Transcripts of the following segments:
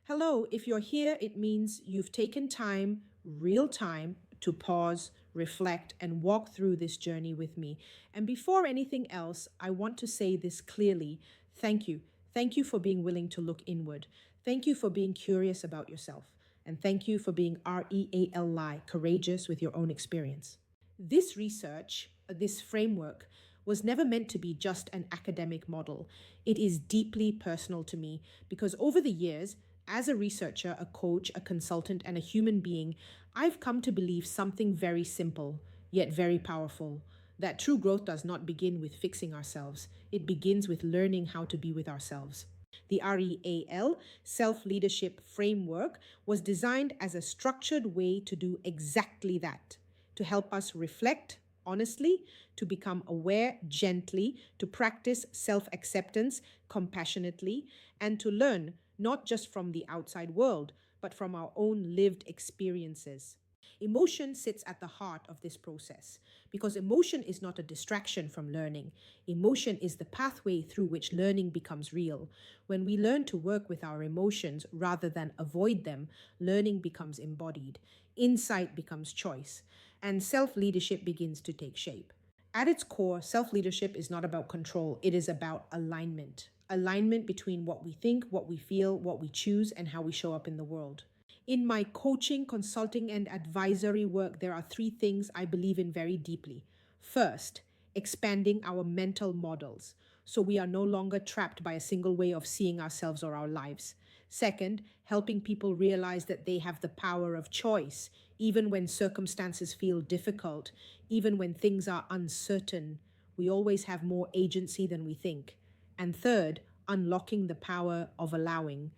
Hello, if you're here, it means you've taken time, real time, to pause, reflect, and walk through this journey with me. And before anything else, I want to say this clearly. Thank you. Thank you for being willing to look inward. Thank you for being curious about yourself. And thank you for being R.E.A.L, courageous with your own experience. This research, this framework, was never meant to be just an academic model. It is deeply personal to me because over the years, as a researcher, a coach, a consultant, and a human being, I've come to believe something very simple, yet very powerful. That true growth does not begin with fixing ourselves, it begins with learning how to be with ourselves. The R.E.A.L, self leadership framework, was designed as a structured way to do exactly that, to help us reflect honestly, to become aware gently, to practice self acceptance compassionately, and to learn not just from the outside world, but from our own lived experiences. Emotion sits at the heart of this process because emotion is not a distraction from learning. Emotion is the pathway through which learning becomes real. When we learn to work with our emotions rather than avoid them, learning becomes embodied, insight becomes choice, and self leadership begins to take shape. At its core, self leadership is not about control, it is about alignment. Alignment between what we think, what we feel, what we choose, and how we show up in the world. In my coaching, consulting, and advisory work, there are three things I believe in very deeply. First, expanding our mental models so we are no longer trapped by a single way of seeing ourselves or our lives. Second, helping people realize that they have the power of choice, even when circumstances feel difficult, even when things are uncertain. We always have more agency than we think. And third, unlocking the power of allowing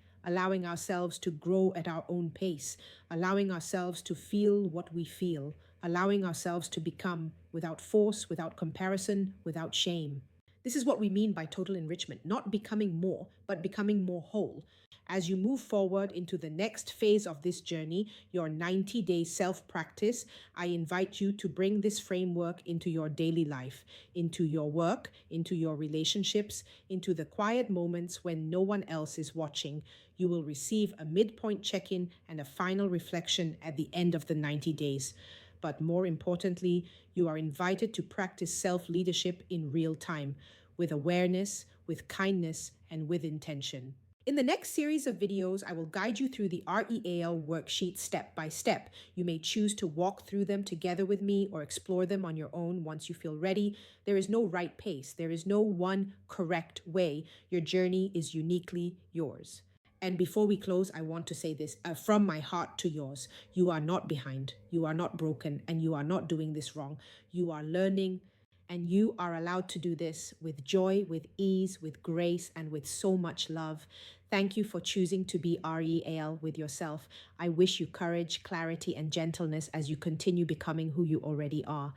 ourselves to grow at our own pace, allowing ourselves to feel what we feel, allowing ourselves to become without force, without comparison, without shame. This is what we mean by total enrichment, not becoming more, but becoming more whole. As you move forward into the next phase of this journey, your 90-day self practice, I invite you to bring this framework into your daily life, into your work, into your relationships, into the quiet moments when no one else is watching. You will receive a midpoint check in and a final reflection at the end of the 90 days. But more importantly, you are invited to practice self leadership in real time, with awareness, with kindness, and with intention. In the next series of videos, I will guide you through the R.E.A.L worksheet step by step. You may choose to walk through them together with me or explore them on your own once you feel ready. There is no right pace, there is no one correct way. Your journey is uniquely yours. And before we close, I want to say this from my heart to yours. You are not behind, you are not broken, and you are not doing this wrong. You are learning, and you are allowed to do this with joy, with ease, with grace, and with so much love. Thank you for choosing to be R.E.A.L with yourself. I wish you courage, clarity, and gentleness as you continue becoming who you already are.